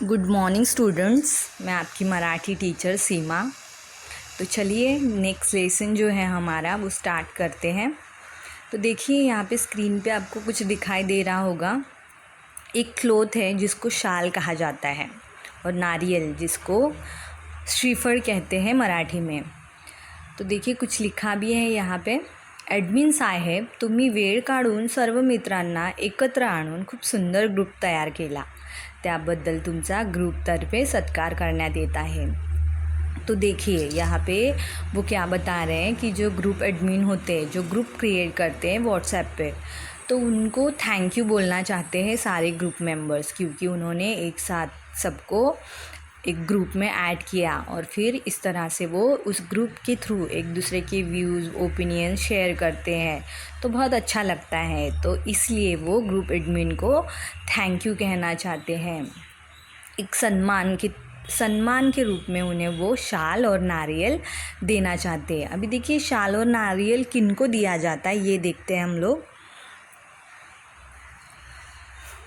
Good morning students, मैं आपकी Marathi teacher सीमा। तो चलिए नेक्स्ट लेसन जो है हमारा वो स्टार्ट करते हैं। तो देखिए यहाँ पे स्क्रीन पे आपको कुछ दिखाई दे रहा होगा। एक क्लॉथ है जिसको शाल कहा जाता है और नारियल जिसको श्रीफळ कहते हैं मराठी में। तो देखिए कुछ लिखा भी है यहाँ पे। ॲडमिन साहेब, तुम्ही वेळ काढून सर्व मित्रांना एकत्र आणून खूप सुंदर ग्रुप तयार केला, त्याबद्दल तुमचा ग्रुपतर्फे सत्कार करण्यात येत आहे। तो देखिए यहाँ पे वो क्या बता रहे हैं कि जो ग्रुप एडमिन होते हैं, जो ग्रुप क्रिएट करते हैं व्हाट्सएप पे, तो उनको थैंक यू बोलना चाहते हैं सारे ग्रुप मेंबर्स, क्योंकि उन्होंने एक साथ सबको एक ग्रुप में ऐड किया और फिर इस तरह से वो उस ग्रुप के थ्रू एक दूसरे के व्यूज़ ओपिनियन शेयर करते हैं, तो बहुत अच्छा लगता है। तो इसलिए वो ग्रुप एडमिन को थैंक यू कहना चाहते हैं। एक सम्मान के रूप में उन्हें वो शाल और नारियल देना चाहते हैं। अभी देखिए शाल और नारियल किनको दिया जाता है ये देखते हैं हम लोग।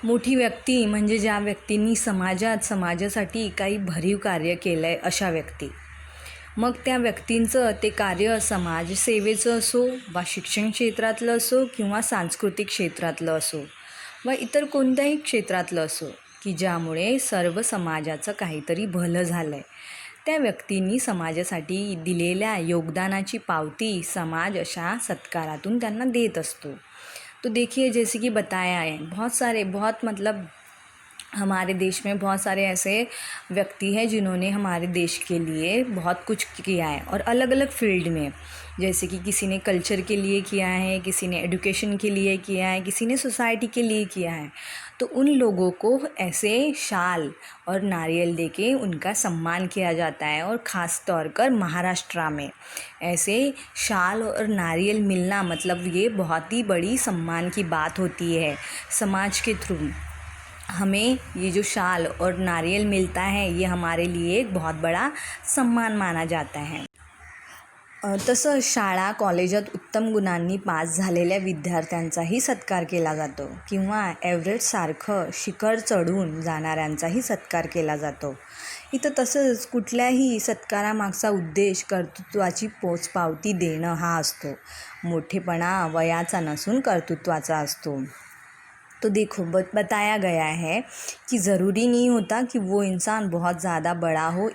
मोठी व्यक्ती म्हणजे ज्या व्यक्तींनी समाजासाठी काही भरीव कार्य केलं आहे अशा व्यक्ती। मग त्या व्यक्तींचं ते कार्य समाजसेवेचं असो वा शिक्षण क्षेत्रातलं असो किंवा सांस्कृतिक क्षेत्रातलं असो वा इतर कोणत्याही क्षेत्रातलं असो की ज्यामुळे सर्व समाजाचं काहीतरी भलं झालं आहे, त्या व्यक्तींनी समाजासाठी दिलेल्या योगदानाची पावती समाज अशा सत्कारातून त्यांना देत असतो। तो देखिए जैसे कि बताया है बहुत मतलब हमारे देश में बहुत सारे ऐसे व्यक्ति हैं जिन्होंने हमारे देश के लिए बहुत कुछ किया है और अलग अलग फील्ड में, जैसे कि किसी ने कल्चर के लिए किया है, किसी ने एजुकेशन के लिए किया है, किसी ने सोसाइटी के लिए किया है। तो उन लोगों को ऐसे शाल और नारियल देके उनका सम्मान किया जाता है। और ख़ास तौर पर महाराष्ट्र में ऐसे शाल और नारियल मिलना मतलब ये बहुत ही बड़ी सम्मान की बात होती है। समाज के थ्रू हमें ये जो शाल और नारियल मिलता है ये हमारे लिए एक बहुत बड़ा सम्मान माना जाता है। तसं शाळा कॉलेजात उत्तम गुणांनी पास झालेल्या विद्यार्थ्यांचाही सत्कार केला जातो किंवा एव्हरेस्टसारखं शिखर चढून जाणाऱ्यांचाही सत्कार केला जातो। इथं तसंच कुठल्याही सत्कारामागचा उद्देश कर्तृत्वाची पोचपावती देणं हा असतो। मोठेपणा वयाचा नसून कर्तृत्वाचा असतो। तो देखो बताया गया है कि ज़रूरी नहीं होता कि वो इंसान बहुत ज़्यादा बड़ा हो,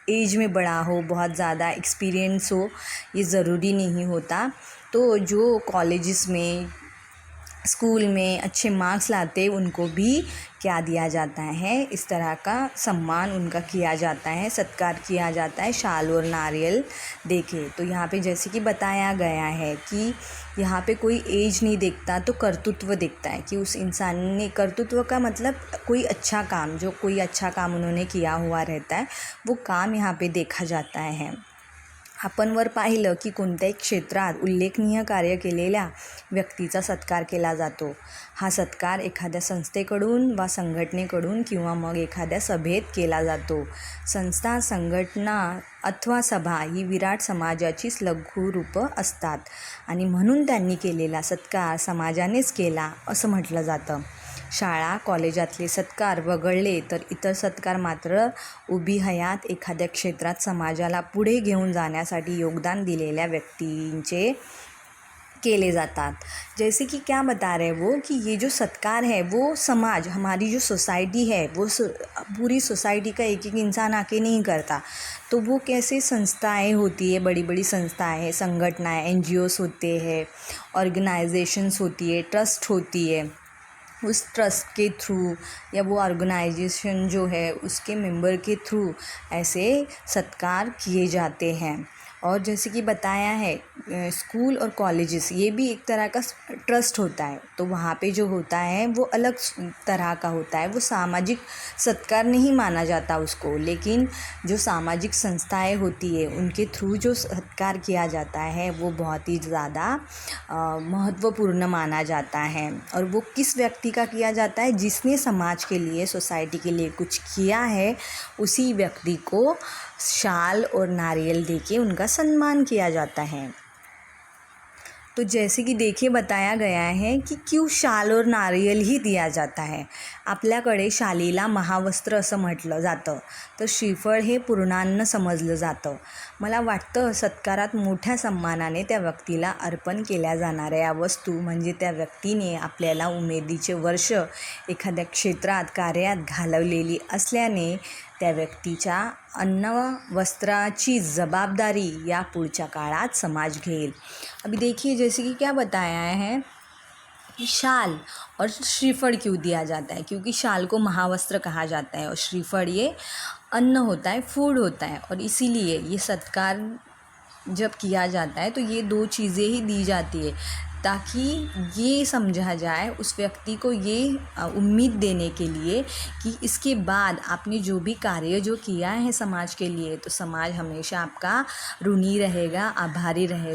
एज में बड़ा हो, बहुत ज़्यादा एक्सपीरियंस हो, ये ज़रूरी नहीं होता। तो जो कॉलेजेस में स्कूल में अच्छे मार्क्स लाते उनको भी क्या दिया जाता है, इस तरह का सम्मान उनका किया जाता है, सत्कार किया जाता है शाल और नारियल देके। तो यहाँ पे जैसे कि बताया गया है कि यहाँ पे कोई एज नहीं देखता, तो कर्तृत्व देखता है कि उस इंसान ने, कर्तृत्व का मतलब कोई अच्छा काम, जो कोई अच्छा काम उन्होंने किया हुआ रहता है वो काम यहाँ पे देखा जाता है। आपण वर पाहिलं की कोणत्याही क्षेत्रात उल्लेखनीय कार्य केलेल्या व्यक्तीचा सत्कार केला जातो। हा सत्कार एखाद्या संस्थेकडून वा संघटनेकडून किंवा मग एखाद्या सभेत केला जातो। संस्था, संघटना अथवा सभा ही विराट समाजाचीच लघु रूपं असतात आणि म्हणून त्यांनी केलेला सत्कार समाजानेच केला असं म्हटलं जातं। शाळा कॉलेजातले सत्कार वगळले तर इतर सत्कार मात्र उभी हयात एखाद्या क्षेत्रात समाजाला पुढे घेऊन जाण्यासाठी योगदान दिलेल्या व्यक्तींचे केले जातात। जैसे कि क्या बता रहे हैं वो कि ये जो सत्कार है वो समाज, हमारी जो सोसाइटी है वो पूरी सोसाइटी का एक एक इंसान आके नहीं करता। तो वो कैसे संस्थाएं होती है, बड़ी बड़ी संस्थाएं, संगठनाएं, NGOs होते हैं, ऑर्गेनाइजेशंस होती है, ट्रस्ट होती है, उस ट्रस्ट के थ्रू या वो ऑर्गेनाइजेशन जो है उसके मेंबर के थ्रू ऐसे सत्कार किए जाते हैं। और जैसे कि बताया है स्कूल और कॉलेजेस ये भी एक तरह का ट्रस्ट होता है, तो वहाँ पे जो होता है वो अलग तरह का होता है। वो सामाजिक सत्कार नहीं माना जाता उसको, लेकिन जो सामाजिक संस्थाएं होती है उनके थ्रू जो सत्कार किया जाता है वो बहुत ही ज़्यादा महत्वपूर्ण माना जाता है। और वो किस व्यक्ति का किया जाता है, जिसने समाज के लिए, सोसाइटी के लिए कुछ किया है, उसी व्यक्ति को शाल और नारियल देके उनका सम्मान किया जाता है। तो जैसे की देखिए बताया गया है की क्यों शाल और नारियल ही दिया जाता है. आपल्याकडे शालीला महावस्त्र असं म्हटलं जातं, तर श्रीफळ हे पूर्णान्न समजलं जातं. मला वाटतं सत्कारात मोठ्या सन्मानाने त्या व्यक्तीला अर्पण केल्या जाणाऱ्या या वस्तू म्हणजे त्या व्यक्तीने आपल्याला उमेदीचे वर्ष एखाद्या क्षेत्रात कार्यात घालवलेली असल्याने त्या व्यक्तीच्या अन्न वस्त्राची जवाबदारी या पुढच्या काळात समाज घेईल. अभी देखिए जैसे कि क्या बताया है कि शाल और श्रीफल क्यों दिया जाता है, क्योंकि शाल को महावस्त्र कहा जाता है और श्रीफल ये अन्न होता है, फूड होता है. और इसीलिए ये सत्कार जब किया जाता है तो ये दो चीज़ें ही दी जाती है ताकि ये समझा जाए उस व्यक्ति को, ये उम्मीद देने के लिए कि इसके बाद आपने जो भी कार्य जो किया है समाज के लिए, तो समाज हमेशा आपका ऋणी रहेगा, आभारी रहेगा.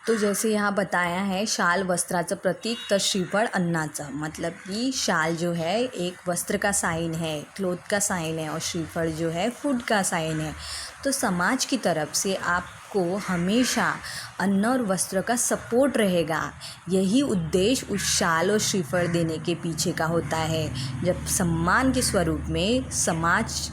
तो जैसे यहाँ बताया है शाल वस्त्राचं प्रतीक, तर श्रीफळ अन्नाचं. मतलब कि शाल जो है एक वस्त्र का साइन है, क्लोथ का साइन है, और श्रीफळ जो है फूड का साइन है. तो समाज की तरफ से आपको हमेशा अन्न और वस्त्र का सपोर्ट रहेगा. यही उद्देश्य उस शाल और श्रीफळ देने के पीछे का होता है. जब सम्मान के स्वरूप में समाज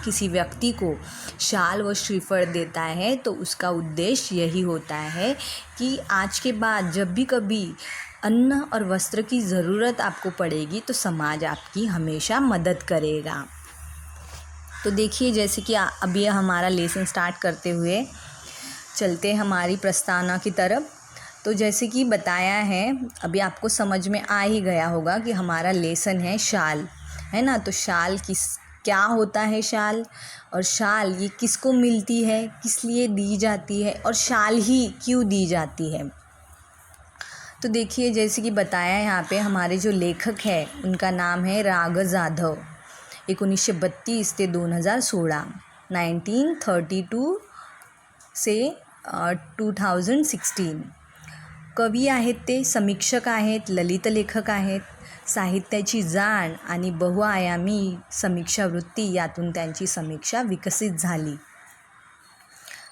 किसी व्यक्ति को शाल व श्रीफल देता है तो उसका उद्देश्य यही होता है कि आज के बाद जब भी कभी अन्न और वस्त्र की ज़रूरत आपको पड़ेगी तो समाज आपकी हमेशा मदद करेगा. तो देखिए जैसे कि अभी हमारा लेसन स्टार्ट करते हुए चलते हमारी प्रस्तावना की तरफ. तो जैसे कि बताया है, अभी आपको समझ में आ ही गया होगा कि हमारा लेसन है शाल, है ना. तो शाल क्या होता है शाल, और शाल ये किसको मिलती है, किस लिए दी जाती है, और शाल ही क्यों दी जाती है. तो देखिए जैसे कि बताया यहाँ पे हमारे जो लेखक है उनका नाम है राग जाधव. 1932 ते 2016, 1932 से 2016. कवी आहेत ते, समीक्षक आहेत, ललित लेखक आहेत. साहित्याची जाण आणि बहुआयामी समीक्षा वृत्ती यातून त्यांची समीक्षा विकसित झाली.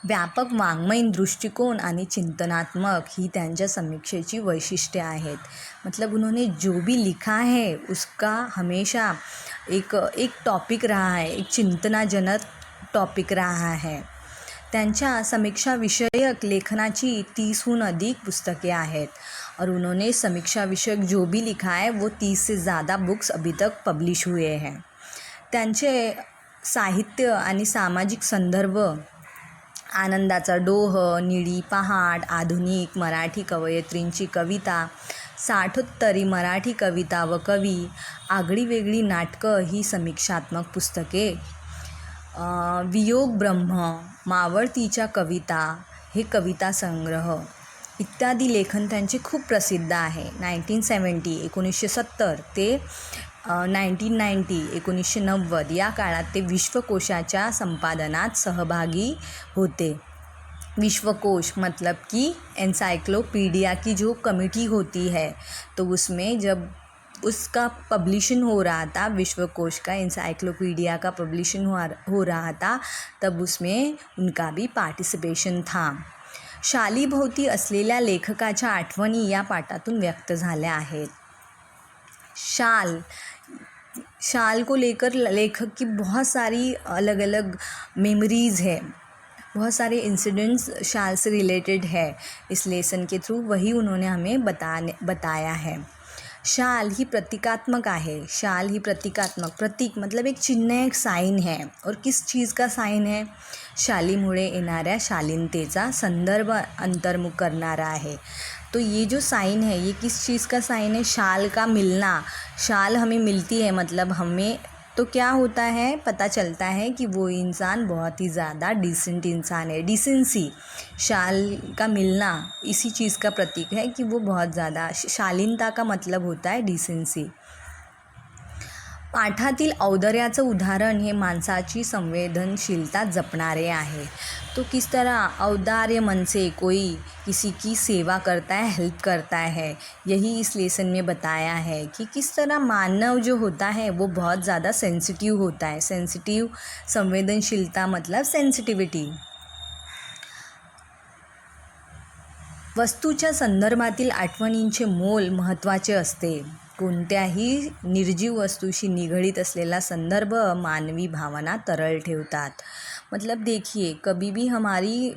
व्यापक वाङ्मयीन दृष्टिकोन आणि चिंतनात्मक ही त्यांच्या समीक्षेची वैशिष्ट्ये आहेत. मतलब उन्होंने जो भी लिखा है उसका हमेशा एक टॉपिक रहा है, एक चिंतनाजनक टॉपिक रहा है. त्यांच्या समीक्षा विषयक लेखनाची 30हून अधिक पुस्तके आहेत और उन्होंने समीक्षा विषयक जो भी लिखा है वो 30 से ज़्यादा बुक्स अभी तक पब्लिश हुए हैं. त्यांचे साहित्य आणि सामाजिक संदर्भ आनंदाचा डोह, निळी पहाट, आधुनिक मराठी कवयित्रींची कविता, साठोत्तरी मराठी कविता व कवी, आगळी वेगळी नाटकं ही समीक्षात्मक पुस्तके, वियोग ब्रह्म, मावळतीच्या कविता हे कविता संग्रह इत्यादी लेखन त्यांचे खूप प्रसिद्ध आहे. 1970 ते 1990 या काळात ते विश्वकोशाच्या संपादनात सहभागी होते. विश्वकोश मतलब कि एनसाइक्लोपीडिया की जो कमेटी होती है, तो उसमें जब उसका पब्लिशन हो रहा था, विश्वकोश का एनसाइक्लोपीडिया का पब्लिशन हो रहा था, तब उसमें उनका भी पार्टिसिपेशन था. शालीभोवती असलेल्या लेखकाच्या आठवणी या पाठातून व्यक्त झाल्या आहेत. शाल को लेकर लेखक की बहुत सारी अलग अलग मेमोरीज़ है, बहुत सारे इंसिडेंट्स शाल से रिलेटेड है. इस लेसन के थ्रू वही उन्होंने हमें बताया है. शाल ही प्रतीकात्मक आहे. शाल ही प्रतीक मतलब एक चिन्ह, एक साइन है. और किस चीज़ का साइन है? शालीमुळे येणाऱ्या शालीनतेचा संदर्भ अंतर्मुख करणारा आहे. तो ये जो साइन है ये किस चीज़ का साइन है? शाल का मिलना. शाल हमें मिलती है मतलब हमें तो क्या होता है, पता चलता है कि वो इंसान बहुत ही ज़्यादा डिसेंट इंसान है. डिसेंसी, शाल का मिलना इसी चीज़ का प्रतीक है कि वो बहुत ज़्यादा, शालीनता का मतलब होता है डिसेंसी. पाठातील औदार्याचं उदाहरण हे माणसाची संवेदनशीलता जपणारे आहे. तो किस तरह औदार्य मन से कोई किसी की सेवा करता है, हेल्प करता है, यही इस लेसन में बताया है कि किस तरह मानव जो होता है वो बहुत ज़्यादा सेंसिटिव होता है. सेंसिटिव, संवेदनशीलता मतलब सेंसिटिविटी. वस्तूच्या संदर्भातील आठवणींचे मोल महत्त्वाचे असते. कोणत्याही निर्जीव वस्तूशी निगडीत असलेला संदर्भ मानवी भावना तरल ठेवतात. मतलब देखिए, कभी भी हमारी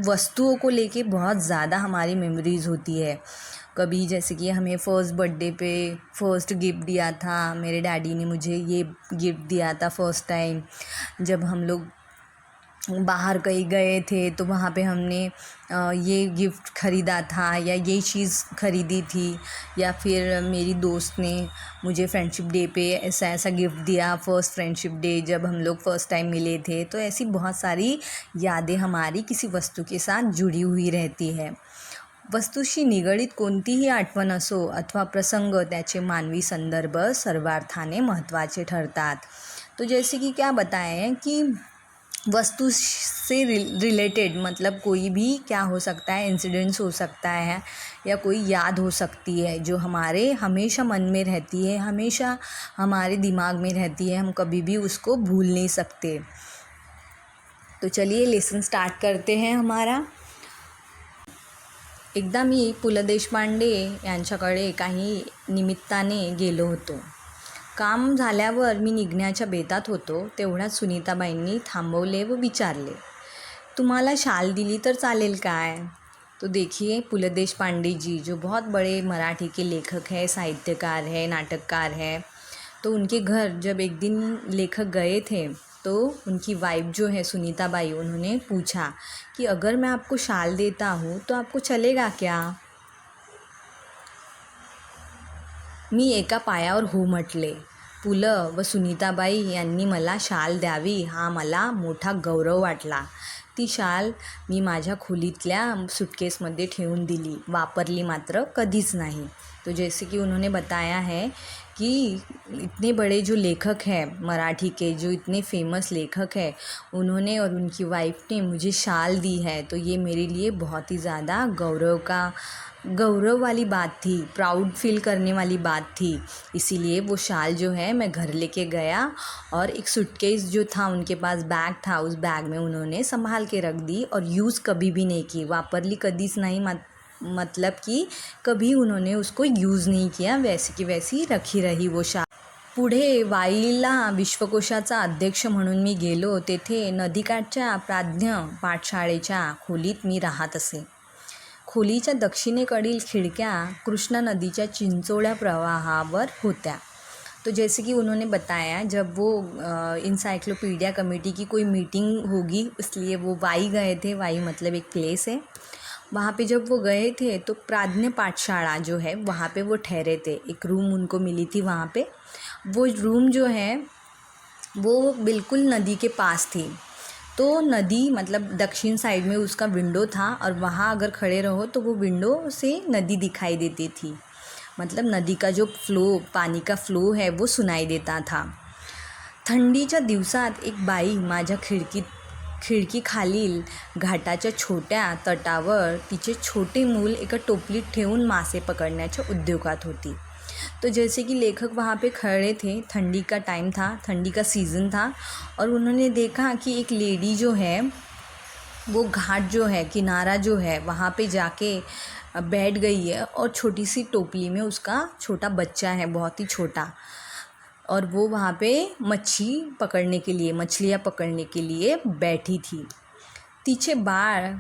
वस्तुओं को लेके बहुत ज़्यादा हमारी मेमोरीज़ होती है. कभी जैसे कि हमें फर्स्ट बर्थडे पे फर्स्ट गिफ्ट दिया था, मेरे डैडी ने मुझे ये गिफ्ट दिया था फर्स्ट टाइम. जब हम लोग बाहर कहीं गए थे तो वहाँ पे हमने ये गिफ्ट ख़रीदा था या ये चीज़ ख़रीदी थी, या फिर मेरी दोस्त ने मुझे फ्रेंडशिप डे पे ऐसा ऐसा गिफ्ट दिया, फर्स्ट फ्रेंडशिप डे जब हम लोग फ़र्स्ट टाइम मिले थे. तो ऐसी बहुत सारी यादें हमारी किसी वस्तू के साथ जुड़ी हुई रहती है. वस्तूशी निगडीत कोणतीही आठवण असो अथवा प्रसंग, त्याचे मानवी संदर्भ सर्वार्थाने महत्त्वाचे ठरतात. तो जैसे कि क्या बताएं कि वस्तु से रिलेटेड मतलब कोई भी क्या हो सकता है, इंसिडेंट्स हो सकता है या कोई याद हो सकती है जो हमारे हमेशा मन में रहती है, हमेशा हमारे दिमाग में रहती है. हम कभी भी उसको भूल नहीं सकते. तो चलिए लेसन स्टार्ट करते हैं हमारा. एकदा मी पु ल देशपांडे यांच्याकडे काही निमित्ताने गेलो होतो. काम झाल्यावर मी निघण्याच्या बेतात होतो तेवढ्यात सुनीताबाईंनी थांबवले व विचारले, तुम्हाला शाल दिली तर चालेल काय? तो देखिए पु ल देशपांडे जी जो बहुत बड़े मराठी के लेखक हैं, साहित्यकार हैं, नाटककार हैं. तो उनके घर जब एक दिन लेखक गए थे तो उनकी वाइफ जो है सुनीताबाई, उन्होंने पूछा कि अगर मैं आपको शाल देता हूँ तो आपको चलेगा क्या? मी एका पायावर हो म्हटले. पु ल व सुनीताबाई यांनी मला शाल द्यावी हा मला मोठा गौरव वाटला. ती शाल मी माझ्या खोलीतल्या सूटकेसमध्ये ठेवून दिली, वापरली मात्र कधीच नाही. तो जैसे कि उन्होंने बताया है कि इतने बड़े जो लेखक हैं मराठी के, जो इतने फेमस लेखक हैं, उन्होंने और उनकी वाइफ ने मुझे शाल दी है. तो ये मेरे लिए बहुत ही ज़्यादा गौरव वाली बात थी, प्राउड फील करने वाली बात थी. इसीलिए वो शाल जो है मैं घर लेके गया और एक सूटकेस जो था उनके पास, बैग था, उस बैग में उन्होंने संभाल के रख दी और यूज़ कभी भी नहीं की, वापरली कधीच नाही. मतलब कि कभी उन्होंने उसको यूज़ नहीं किया, वैसी की वैसी रखी रही वो शाल. पुढे वाईला विश्वकोशाचा अध्यक्ष म्हणून मी गेलो. तेथे नदीकाठच्या प्राज्ञ पाठशाळेच्या खोलीत मी राहत असे. खोलीच्या दक्षिणेकडील खिडक्या कृष्णा नदीच्या चिंचोळ्या प्रवाहावर होत्या. तो जैसे कि उन्होंने बताया, जब वो इंसाइक्लोपीडिया कमेटी की कोई मीटिंग होगी इसलिए वो वाई गए थे. वाई मतलब एक प्लेस है. वहाँ पे जब वो गए थे तो प्राज्ञ पाठशाला जो है वहाँ पे वो ठहरे थे. एक रूम उनको मिली थी वहाँ पे. वो रूम जो है वो बिल्कुल नदी के पास थी. तो नदी मतलब दक्षिण साइड में उसका विंडो था और वहाँ अगर खड़े रहो तो वो विंडो से नदी दिखाई देती थी. मतलब नदी का जो फ्लो, पानी का फ्लो है वो सुनाई देता था. थंडीच्या दिवसात एक बाई माझ्या खिडकीखालील घाटाच्या छोट्या तटावर तिचे छोटे मूल एका टोपलीत ठेवून मासे पकडण्याच्या उद्योगात होती. तो जैसे कि लेखक वहाँ पे खड़े थे, ठंडी का टाइम था, ठंडी का सीज़न था, और उन्होंने देखा कि एक लेडी जो है वो घाट जो है, किनारा जो है, वहाँ पे जाके बैठ गई है और छोटी सी टोपली में उसका छोटा बच्चा है, बहुत ही छोटा, और वो वहाँ पे मच्छलियाँ पकड़ने के लिए बैठी थी. तिचे बाळ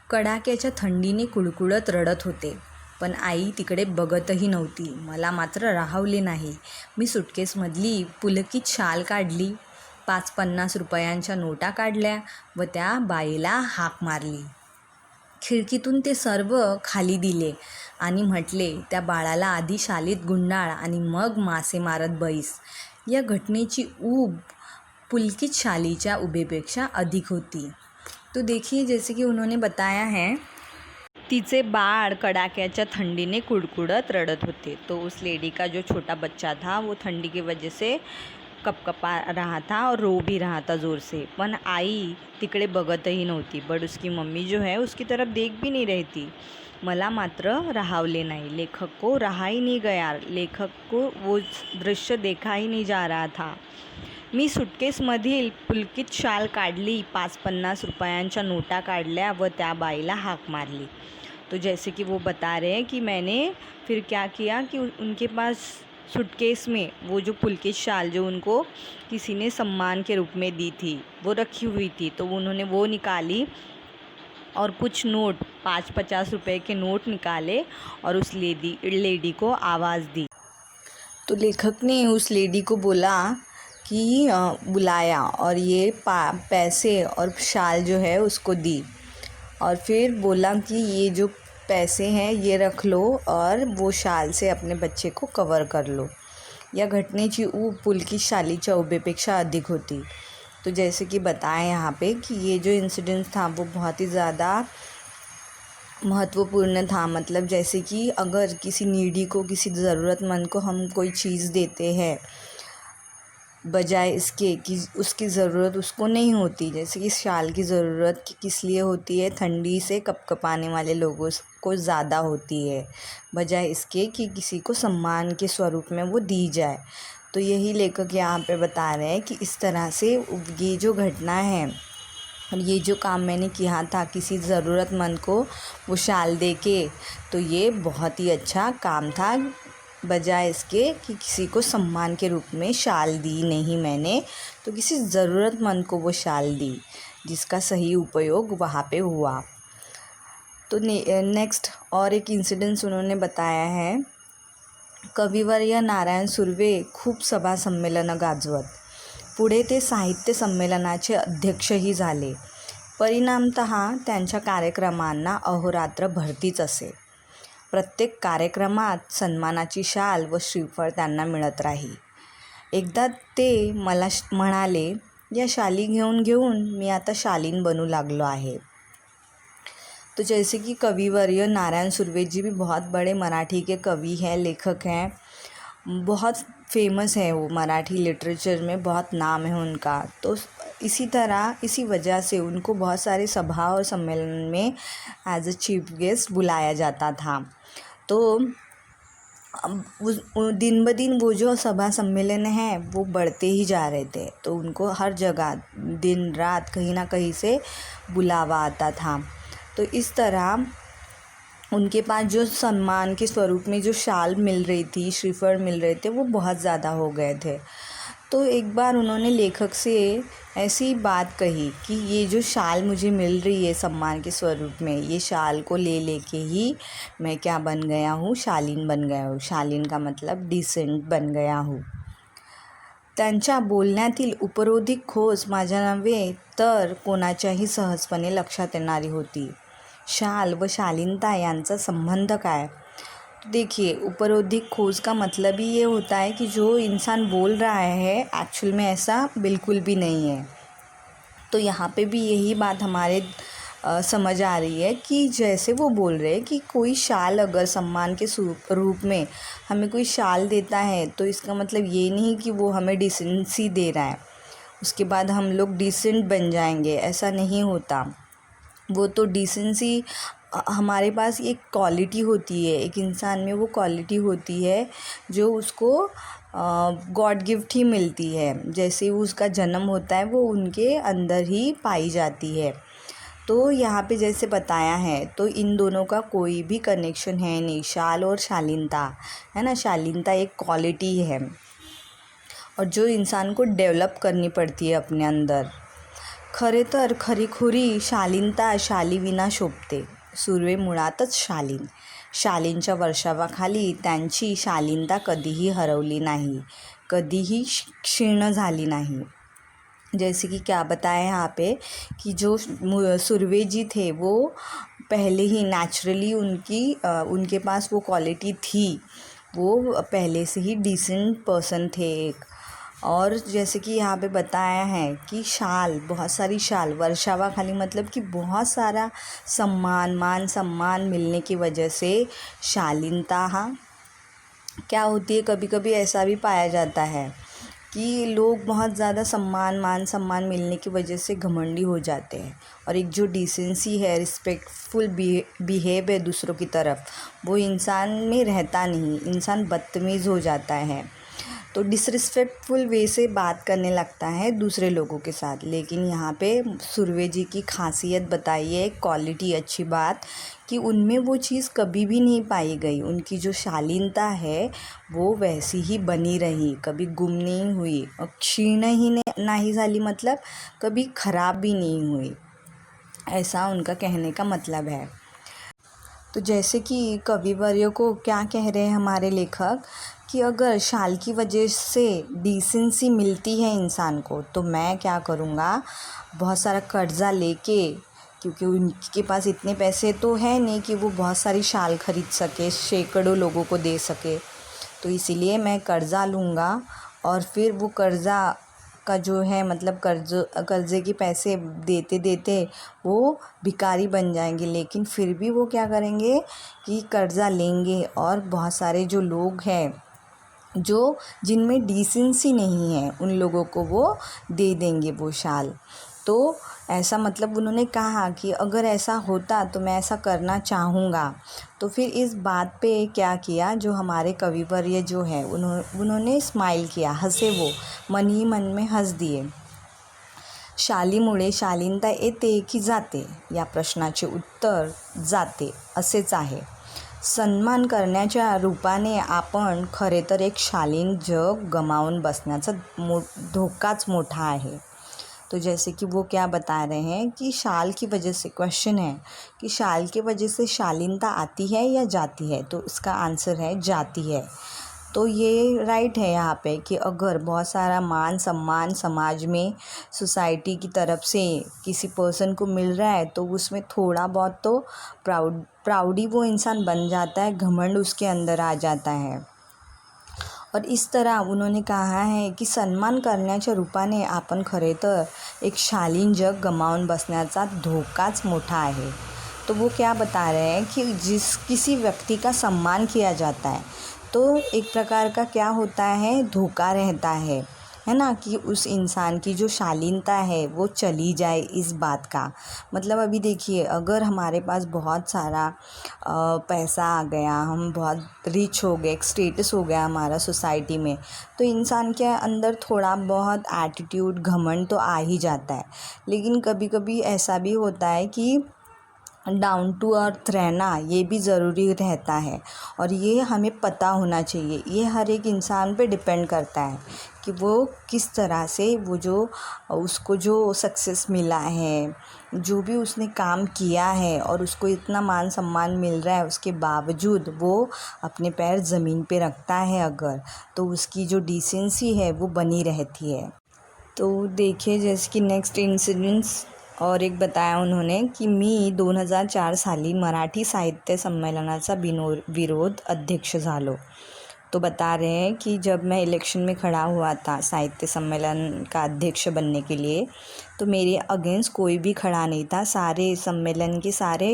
कडाक्याच्या थंडीने कुडकुडत रडत होते, पण आई तिकडे बघतही नव्हती. मला मात्र राहवले नाही. मी सुटकेसमधली पुलकित शाल काढली, 5-50 रुपयांच्या नोटा काढल्या व त्या बाईला हाक मारली. खिडकीतून ते सर्व खाली दिले आणि म्हटले, त्या बाळाला आधी शालीत गुंडाळ आणि मग मासे मारत बैस. या घटनेची ऊब पुलकित शालीच्या उभेपेक्षा अधिक होती. तो देखिए जैसे कि उन्होंने बताया है, तिचे बाळ कड़ाक्याच्या थंडीने कुड़कुड़त रड़त होते. तो उस लेडी का जो छोटा बच्चा था वो ठंडी की वजह से कपकपा रहा था और रो भी रहा था ज़ोर से. पण आई तिकडे बघतही नव्हती, बट उसकी मम्मी जो है उसकी तरफ देख भी नहीं रही थी. मला मात्र राहवले नहीं. लेखक को रहा ही नहीं गया, लेखक को वो दृश्य देखा ही नहीं जा रहा था. मी सुटकेसमधील पुलकित शाल काढली, 5-50 रुपयांच्या नोटा काढल्या व त्या बाईला हाक मारली. तो जैसे कि वो बता रहे हैं कि मैंने फिर क्या किया कि उनके पास सूटकेस में वो जो पुलकित शाल जो उनको किसी ने सम्मान के रूप में दी थी वो रखी हुई थी, तो उन्होंने वो निकाली और कुछ नोट 5-50 रुपए के नोट निकाले और उस लेडी को आवाज़ दी। तो लेखक ने उस लेडी को बोला कि बुलाया और ये पैसे और शाल जो है उसको दी और फिर बोला कि ये जो पैसे हैं ये रख लो और वो शाल से अपने बच्चे को कवर कर लो. या घटनेची ऊब पुलकित शालीच्या उभेपेक्षा अधिक होती. तो जैसे कि बताया यहाँ पे कि ये जो इंसिडेंस था वो बहुत ही ज़्यादा महत्वपूर्ण था. मतलब जैसे कि अगर किसी नीडी को, किसी ज़रूरतमंद को हम कोई चीज़ देते हैं बजाय इसके कि उसकी ज़रूरत उसको नहीं होती. जैसे कि शाल की ज़रूरत किस लिए होती है, ठंडी से कपकपाने वाले लोगों को ज़्यादा होती है, बजाय इसके कि किसी को सम्मान के स्वरूप में वो दी जाए. तो यही लेखक यहाँ पे बता रहे हैं कि इस तरह से ये जो घटना है और ये जो काम मैंने किया था किसी ज़रूरतमंद को वो शाल दे के, तो ये बहुत ही अच्छा काम था, बजाय इसके कि किसी को सम्मान के रूप में शाल दी नहीं मैंने, तो किसी ज़रूरतमंद को वो शाल दी जिसका सही उपयोग वहाँ पे हुआ. तो नेक्स्ट और एक इंसिडेंस उन्होंने बताया है. कविवर्य नारायण सुर्वे खूप सभा संमेलनं गाजवत. पुढे ते साहित्य संमेलनाचे अध्यक्षही झाले. परिणामतः त्यांच्या कार्यक्रमांना अहोरात्र भरतीच असे. प्रत्येक कार्यक्रमात सन्मानाची शाल व श्रीफळ त्यांना मिळत राही. एकदा ते मला म्हणाले, या शाली घेऊन घेऊन मी आता शालीन बनू लागलो आहे. तो जैसे कि कविवर्य नारायण सुर्वे जी भी बहुत बड़े मराठी के कवि हैं, लेखक हैं, बहुत फेमस है वो, मराठी लिटरेचर में बहुत नाम है उनका. तो इसी तरह इसी वजह से उनको बहुत सारे सभा और सम्मेलन में एज अ चीफ गेस्ट बुलाया जाता था. तो दिन ब दिन वो जो सभा सम्मेलन है वो बढ़ते ही जा रहे थे. तो उनको हर जगह दिन रात कहीं ना कहीं से बुलावा आता था. तो इस तरह उनके पास जो सम्मान के स्वरूप में जो शाल मिल रही थी, श्रीफल मिल रहे थे, वो बहुत ज़्यादा हो गए थे. तो एक बार उन्होंने लेखक से ऐसी बात कही कि ये जो शाल मुझे मिल रही है सम्मान के स्वरूप में, ये शाल को ले लेके ही मैं क्या बन गया हूँ, शालीन बन गया हूँ. शालीन का मतलब डिसेंट बन गया हूँ. त्यांच्या बोलण्यातील उपरोधिक खोस माझ्या नव्हे तर कोणाच्याही सहजपणे लक्षात येणारी होती. शाल व शालीनता यांचा संबंध काय? देखिए, उपरोधिक खोज का मतलब ही ये होता है कि जो इंसान बोल रहा है एक्चुअल में ऐसा बिल्कुल भी नहीं है. तो यहाँ पे भी यही बात हमारे समझ आ रही है कि जैसे वो बोल रहे हैं कि कोई शाल अगर सम्मान के रूप में हमें कोई शाल देता है तो इसका मतलब ये नहीं कि वो हमें डिसेंसी दे रहा है, उसके बाद हम लोग डिसेंट बन जाएंगे, ऐसा नहीं होता. वो तो डिसेंसी हमारे पास एक क्वालिटी होती है, एक इंसान में वो क्वालिटी होती है जो उसको गॉड गिफ्ट ही मिलती है. जैसे वो उसका जन्म होता है वो उनके अंदर ही पाई जाती है. तो यहाँ पे जैसे बताया है तो इन दोनों का कोई भी कनेक्शन है नहीं, शाल और शालीनता है ना. शालीनता एक क्वालिटी है और जो इंसान को डेवलप करनी पड़ती है अपने अंदर. खरे तर खरीखुरी शालीनता शालीविना शोभते. सुर्वे मुळातच शालीन. शालीनच्या वर्षावाखाली त्यांची शालीनता कधीही हरवली नाही, कधीही क्षीण झाली नाही. जैसे कि क्या बताया यहाँ पे कि जो सुर्वे जी थे वो पहले ही नेचुरली उनके पास वो क्वालिटी थी, वो पहले से ही डिसेंट पर्सन थे एक. और जैसे कि यहाँ पे बताया है कि शाल, बहुत सारी शाल, वर्षावा खाली मतलब कि बहुत सारा मान सम्मान मिलने की वजह से शालीनता क्या होती है. कभी कभी ऐसा भी पाया जाता है कि लोग बहुत ज़्यादा मान सम्मान मिलने की वजह से घमंडी हो जाते हैं और एक जो डिसेंसी है, रिस्पेक्टफुल बिहेव है दूसरों की तरफ, वो इंसान में रहता नहीं. इंसान बदतमीज़ हो जाता है, तो डिसरिस्पेक्टफुल वे से बात करने लगता है दूसरे लोगों के साथ. लेकिन यहाँ पे सुर्वे जी की खासियत बताई है, क्वालिटी, अच्छी बात कि उनमें वो चीज़ कभी भी नहीं पाई गई। उनकी जो शालीनता है वो वैसी ही बनी रही, कभी गुम नहीं हुई और क्षीण ही नहीं झाली, मतलब कभी खराब भी नहीं हुई। ऐसा उनका कहने का मतलब है। तो जैसे कि कविवर्य को क्या कह रहे हैं हमारे लेखक कि अगर शाल की वजह से डिसेंसी मिलती है इंसान को, तो मैं क्या करूँगा, बहुत सारा कर्ज़ा लेके, क्योंकि उनके पास इतने पैसे तो है नहीं कि वो बहुत सारी शाल खरीद सके, सैकड़ों लोगों को दे सके। तो इसीलिए मैं कर्ज़ा लूँगा और फिर वो कर्ज़ा का जो है मतलब कर्ज़े के पैसे देते देते वो भिखारी बन जाएंगे। लेकिन फिर भी वो क्या करेंगे कि कर्ज़ा लेंगे और बहुत सारे जो लोग हैं जो जिनमें डिसेंसी नहीं है उन लोगों को वो दे देंगे वो शाल। तो ऐसा मतलब उन्होंने कहा कि अगर ऐसा होता तो मैं ऐसा करना चाहूँगा। तो फिर इस बात पे क्या किया, जो हमारे कविवर्य जो है उन्होंने स्माइल किया, हंसे, वो मन ही मन में हंस दिए। शालीमुळे शालीनता येते की जाते, या प्रश्नाचे उत्तर जाते असेच आहे। सन्मान करण्याच्या रूपाने आपण खरे तर एक शालीन जग गमावून बसण्याचा धोकाच मोठा आहे। तो जैसे कि वो क्या बता रहे हैं कि शाल की वजह से, क्वेश्चन है कि शाल की वजह से शालीनता आती है या जाती है, तो इसका आंसर है जाती है। तो ये राइट है यहाँ पे कि अगर बहुत सारा मान सम्मान समाज में सोसाइटी की तरफ से किसी पर्सन को मिल रहा है तो उसमें थोड़ा बहुत तो प्राउडी वो इंसान बन जाता है, घमंड उसके अंदर आ जाता है। और इस तरह उन्होंने कहा है की सन्मान करण्याच्या रूपाने आपण खरे तर एक शालीन जग गमावून बसण्याचा धोकाच मोठा आहे। तो वो क्या बता रहे हैं कि किसी व्यक्ति का सम्मान किया जाता है तो एक प्रकार का क्या होता है, धोखा रहता है ना, कि उस इंसान की जो शालीनता है वो चली जाए, इस बात का मतलब। अभी देखिए, अगर हमारे पास बहुत सारा पैसा आ गया, हम बहुत रिच हो गए, एक स्टेटस हो गया हमारा सोसाइटी में, तो इंसान के अंदर थोड़ा बहुत एटीट्यूड, घमंड तो आ ही जाता है। लेकिन कभी कभी ऐसा भी होता है कि डाउन टू अर्थ रहना ये भी ज़रूरी रहता है, और ये हमें पता होना चाहिए। ये हर एक इंसान पे डिपेंड करता है कि वो किस तरह से वो जो उसको जो सक्सेस मिला है, जो भी उसने काम किया है और उसको इतना मान सम्मान मिल रहा है, उसके बावजूद वो अपने पैर ज़मीन पे रखता है अगर, तो उसकी जो डिसेंसी है वो बनी रहती है। तो देखिए, जैसे कि नेक्स्ट इंसिडेंट्स और एक बताया उन्होंने कि मी 2004 साली मराठी साहित्य संमेलनाचा विरोध अध्यक्ष झालो। तो बता रहे हैं कि जब मैं इलेक्शन में खड़ा हुआ था साहित्य सम्मेलन का अध्यक्ष बनने के लिए, तो मेरे अगेंस्ट कोई भी खड़ा नहीं था। सारे सम्मेलन के सारे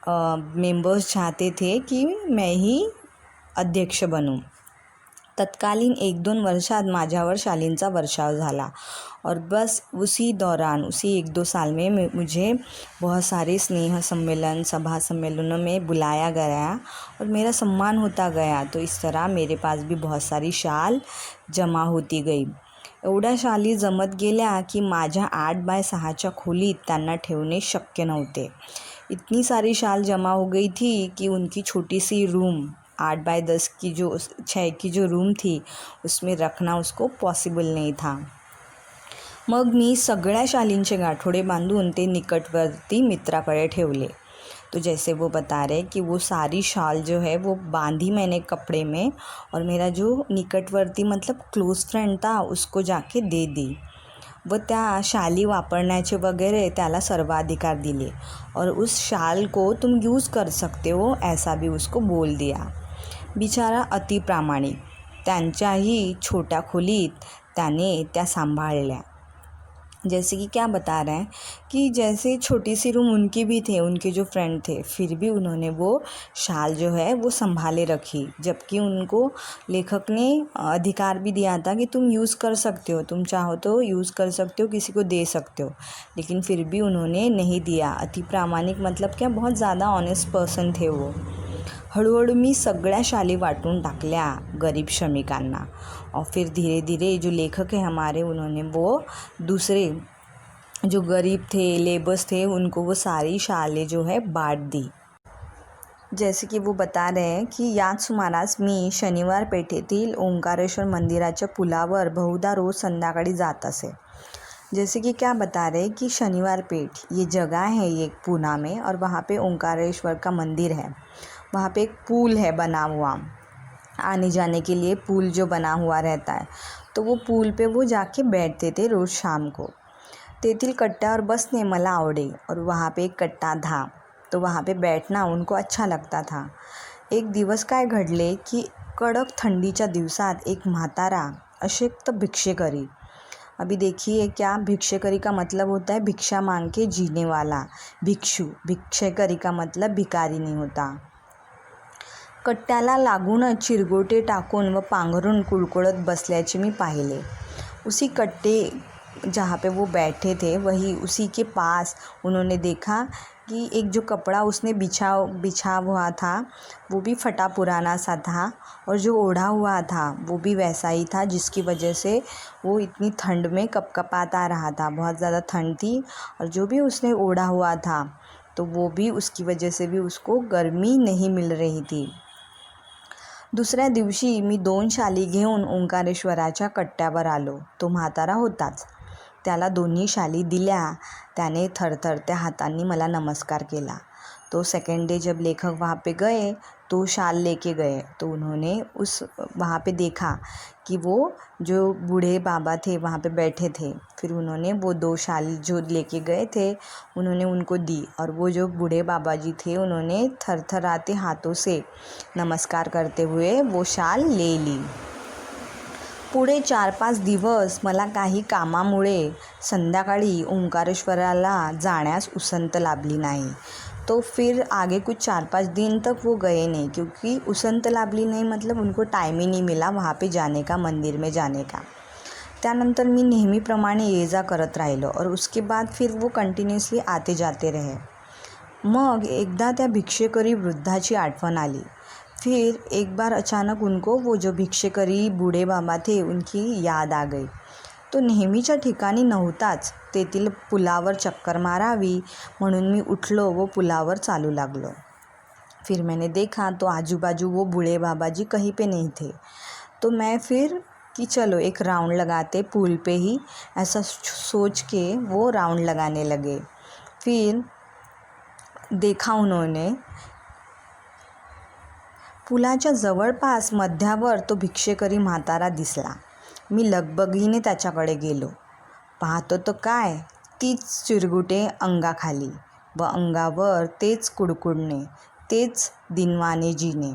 मेंबर्स चाहते थे कि मैं ही अध्यक्ष बनूं। तत्कालीन 1-2 वर्षात माझ्यावर शालींचा वर्षाव झाला और बस उसी दौरान, उसी 1-2 साल में मुझे बहुत सारे स्नेह सम्मेलन, सभा सम्मेलनों में बुलाया गया और मेरा सम्मान होता गया। तो इस तरह मेरे पास भी बहुत सारी शाल जमा होती गई। एवढ्या शाली जमत गेल्या की माझ्या 8x6च्या खोलीत त्यांना ठेवणे शक्य नव्हते। इतनी सारी शाल जमा हो गई थी कि उनकी छोटी सी रूम 8x10 की जो 6 की जो रूम थी उसमें रखना उसको पॉसिबल नहीं था। मग मी सगळ्या शालींचे गाठोडे बांधून ते निकटवर्ती मित्राकडे ठेवले। तो जैसे वो बता रहे कि वो सारी शाल जो है वो बांधी मैंने कपड़े में और मेरा जो निकटवर्ती मतलब क्लोज फ्रेंड था उसको जाके दे दी व त्या शाली वापरण्याचे वगैरह त्याला सर्वाधिकार दिले और उस शाल को तुम यूज़ कर सकते हो ऐसा भी उसको बोल दिया। बिचारा अति प्रामाणिक, त्यांच्याही छोट्या खोलीत त्याने त्या सांभाळल्या। जैसे कि क्या बता रहे हैं कि जैसे छोटी सी रूम उनकी भी थे, उनके जो फ्रेंड थे, फिर भी उन्होंने वो शाल जो है वो संभाले रखी, जबकि उनको लेखक ने अधिकार भी दिया था कि तुम यूज़ कर सकते हो, तुम चाहो तो यूज़ कर सकते हो, किसी को दे सकते हो, लेकिन फिर भी उन्होंने नहीं दिया। अति प्रामाणिक मतलब क्या, बहुत ज़्यादा ऑनेस्ट पर्सन थे वो। हळूहळू मी सगळ्या शाली वाटून टाकल्या गरीब श्रमिकांना, और फिर धीरे धीरे जो लेखक है हमारे, उन्होंने वो दूसरे जो गरीब थे, लेबर्स थे, उनको वो सारी शालें जो है बांट दी। जैसे की वो बता रहे हैं की याच सुमारास मी शनिवार पेठेतील ओंकारेश्वर मंदिराच्या पुलावर बहुधा रोज संध्याकाळी जात असे। जैसे कि क्या बता रहे हैं कि शनिवार पेठ ये जगह है ये पूना में, और वहाँ पे ओंकारेश्वर का मंदिर है। वहाँ पे एक पुल है बना हुआ, आने जाने के लिए पुल जो बना हुआ रहता है, तो वो पुल पे वो जाके बैठते थे रोज़ शाम को। तेथील कट्ट्यावर बसने मला आवडे, और वहाँ पे एक कट्टा था, तो वहाँ पे बैठना उनको अच्छा लगता था। एक दिवस काय घडले की कडक थंडीच्या दिवसात एक म्हातारा अशक्त भिक्षेकरी, अभी देखिए क्या भिक्षेकरी का मतलब होता है भिक्षा मांग के जीने वाला, भिक्षु। भिक्षेकरी का मतलब भिकारी नहीं होता। कट्ट्याला लागूनच चिरगोटे टाकून व पांघरून कुळकुळत बसल्याचे मी पाहिले। उसी कट्टे जहाँ पे वो बैठे थे वही उसी के पास उन्होंने देखा कि एक जो कपड़ा उसने बिछा हुआ था वो भी फटा पुराना सा था, और जो ओढ़ा हुआ था वो भी वैसा ही था, जिसकी वजह से वो इतनी ठंड में कपकपाता रहा था। बहुत ज़्यादा ठंड थी, और जो भी उसने ओढ़ा हुआ था तो वो भी उसकी वजह से भी उसको गर्मी नहीं मिल रही थी। दुसऱ्या दिवशी मी 2 शाली घेऊन ओंकारेश्वराच्या कट्ट्यावर आलो। तो म्हातारा होताच। त्याला दोन्ही शाली दिल्या। त्याने थरथरत्या हातांनी मला नमस्कार केला। तो सेकेंड डे जब लेखक वहाँ पे गए तो शाल लेके गए, तो उन्होंने वहाँ पे देखा कि वो जो बूढ़े बाबा थे वहाँ पे बैठे थे। फिर उन्होंने वो 2 शाल जो लेके गए थे उन्होंने उनको दी, और वो जो बूढ़े बाबा जी थे उन्होंने थरथराते हाथों से नमस्कार करते हुए वो शाल ले ली। पुढे 4-5 दिवस मला काही कामामुळे संध्याकाळी ओंकारेश्वराला जाण्यास उसंत लाभली नाही। तो फिर आगे कुछ 4-5 दिन तक वो गए नहीं, क्योंकि उसंत लाभली नहीं मतलब उनको टाइम ही नहीं मिला वहाँ पे जाने का, मंदिर में जाने का। त्यानंतर मी नेहमीप्रमाणे ये जा करत राहिलो, और उसके बाद फिर वो कंटिन्यूअसली आते जाते रहे। मग एकदा त्या भिक्षेकरी वृद्धाची आठवण आली। फिर एक बार अचानक उनको वो जो भिक्षेकरी बूढ़े बाबा थे उनकी याद आ गई। तो नेहमीच्या ठिकाणी नव्हताच, तेथील पुलावर चक्कर मारावी म्हणून मी उठलो व पुलावर चालू लागलो। फिर मैंने देखा तो आजू बाजू वो बूढ़े बाबा जी कहीं पे नहीं थे। तो मैं फिर कि चलो एक राउंड लगाते पुल पे ही, ऐसा सोच के वो राउंड लगाने लगे। फिर देखा उन्होंने पुलाच्या जवळपास मध्यावर तो भिक्षेकरी म्हातारा दिसला। मी लगबगीने त्याच्याकडे गेलो। पाहतो तो काय, तीच चिरगुटे अंगाखाली व अंगावर तेच कुडकुडणे, तेच दिनवाने जीने।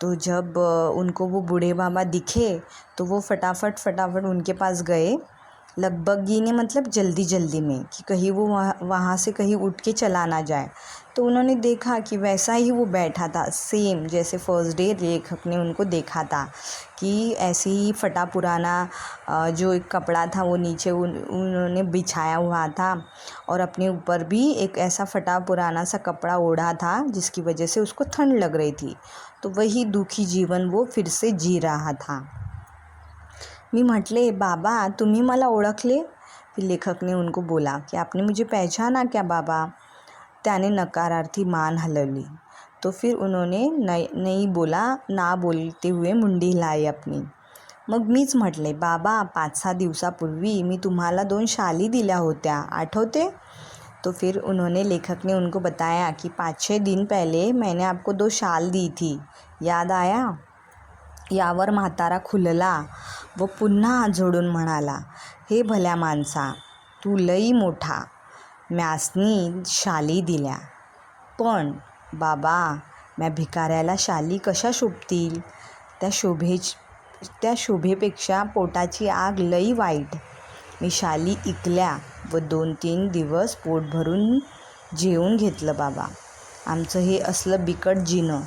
तो जब उनको वो बूढ़े बाबा दिखे तो वो फटाफट उनके पास गए। लगबगीने मतलब जल्दी जल्दी में, कि कहीं वो वहाँ से कहीं उठ के चला ना जाए। तो उन्होंने देखा कि वैसा ही वो बैठा था, सेम जैसे फर्स्ट डे लेखक ने उनको देखा था कि ऐसे ही फटा पुराना जो एक कपड़ा था वो नीचे उन्होंने बिछाया हुआ था, और अपने ऊपर भी एक ऐसा फटा पुराना सा कपड़ा ओढ़ा था जिसकी वजह से उसको ठंड लग रही थी। तो वही दुखी जीवन वो फिर से जी रहा था। मी म्हटले, बाबा तुम्ही मला ओळखले? फिर लेखक ने उनको बोला कि आपने मुझे पहचाना क्या बाबा? त्याने नकारार्थी मान हलवली। तो फिर उन्होंने नहीं बोला, ना बोलते हुए मुंडी हिलाई अपनी। मग मीच म्हटले, बाबा 5-6 दिवसापूर्वी मी तुम्हाला 2 शाली दिल्या होत्या, आठवते? तो फिर उन्होंने लेखक ने उनको बताया कि 5-6 दिन पहले मैंने आपको 2 शाल दी थी, याद आया? यावर म्हातारा खुलला व पुन्हा हात जोडून म्हणाला, हे भल्या माणसा, तू लई मोठा, म्यासनी शाली दिल्या, पण बाबा म्या भिकाऱ्याला शाली कशा शोभतील? त्या शोभेपेक्षा पोटाची आग लई वाईट। मी शाली इकल्या व 2-3 दिवस पोट भरून जेवून घेतलं बाबा। आमचं हे असलं बिकट जीणं,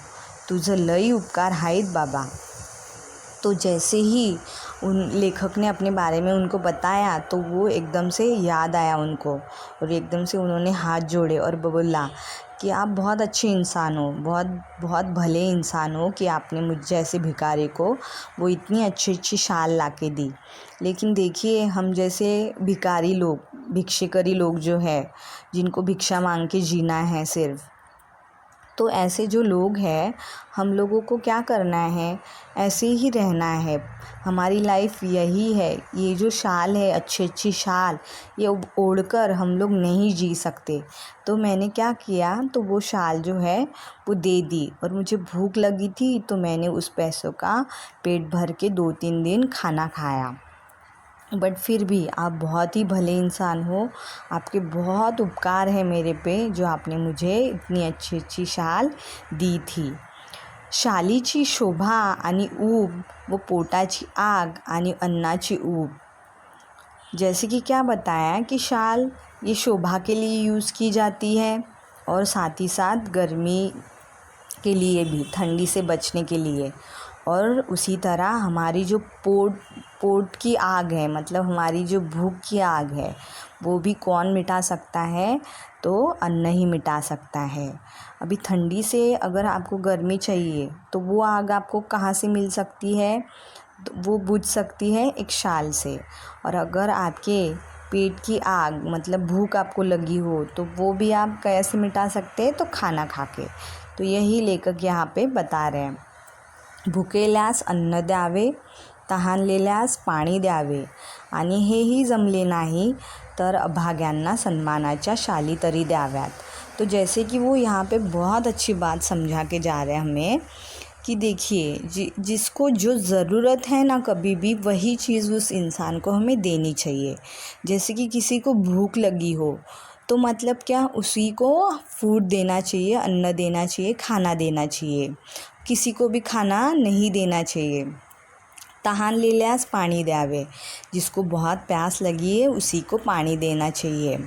तुझं लई उपकार आहेत बाबा। तो जैसे ही उन लेखक ने अपने बारे में उनको बताया तो वो एकदम से याद आया उनको, और एकदम से उन्होंने हाथ जोड़े और बोला कि आप बहुत अच्छे इंसान हो, बहुत बहुत भले इंसान हो कि आपने मुझ जैसे भिखारी को वो इतनी अच्छी अच्छी शाल ला के दी। लेकिन देखिए हम जैसे भिखारी लोग, भिक्षेकरी लोग जो है, जिनको भिक्षा मांग के जीना है सिर्फ, तो ऐसे जो लोग हैं, हम लोगों को क्या करना है, ऐसे ही रहना है। हमारी लाइफ यही है। ये जो शाल है, अच्छी अच्छी शाल, ये ओढ़कर हम लोग नहीं जी सकते। तो मैंने क्या किया, तो वो शाल जो है वो दे दी, और मुझे भूख लगी थी तो मैंने उस पैसों का पेट भर के 2-3 दिन खाना खाया। बट फिर भी आप बहुत ही भले इंसान हो, आपके बहुत उपकार है मेरे पे, जो आपने मुझे इतनी अच्छी अच्छी शाल दी थी। शालीची शोभा आणि ऊब व पोटाची आग आणि अन्नाची ऊब। जैसे कि क्या बताया कि शाल ये शोभा के लिए यूज़ की जाती है, और साथ ही साथ गर्मी के लिए भी, ठंडी से बचने के लिए। और उसी तरह हमारी जो पोट की आग है, मतलब हमारी जो भूख की आग है, वो भी कौन मिटा सकता है, तो अन्न ही मिटा सकता है। अभी ठंडी से अगर आपको गर्मी चाहिए तो वो आग आपको कहाँ से मिल सकती है, तो वो बुझ सकती है एक शाल से। और अगर आपके पेट की आग, मतलब भूख आपको लगी हो, तो वो भी आप कैसे मिटा सकते हैं, तो खाना खा के। तो यही लेखक यहाँ पे बता रहे हैं, भुकेल्यास अन्न द्यावे, तहानलेल्यास पाणी द्यावे, आणि हेही जमले नाही तर अभाग्यांना सन्मानाच्या शाली तरी द्याव्यात। तो जैसे कि वो यहाँ पे बहुत अच्छी बात समझा के जा रहे हैं हमें, कि देखिए जिसको जो ज़रूरत है ना, कभी भी वही चीज़ उस इंसान को हमें देनी चाहिए। जैसे कि किसी को भूख लगी हो, तो मतलब क्या, उसी को फूड देना चाहिए, अन्न देना चाहिए, खाना देना चाहिए। किसी को भी खाना नहीं देना चाहिए। तहानलेल्यास पाणी द्यावे, जिसको बहुत प्यास लगी है उसी को पानी देना चाहिए।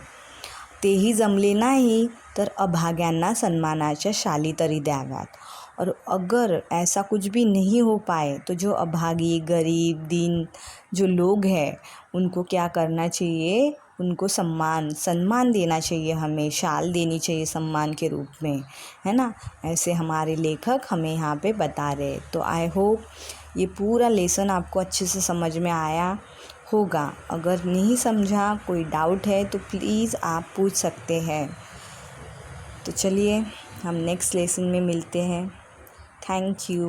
तेही जमले नाही तर अभाग्यांना सन्मानाच्या शाली तरी द्याव्यात। और अगर ऐसा कुछ भी नहीं हो पाए, तो जो अभागी, गरीब, दीन जो लोग हैं, उनको क्या करना चाहिए, उनको सम्मान देना चाहिए, हमें शाल देनी चाहिए सम्मान के रूप में, है ना। ऐसे हमारे लेखक हमें यहाँ पे बता रहे। तो आई होप ये पूरा लेसन आपको अच्छे से समझ में आया होगा। अगर नहीं समझा, कोई डाउट है, तो प्लीज़ आप पूछ सकते हैं। तो चलिए हम नेक्स्ट लेसन में मिलते हैं। Thank you.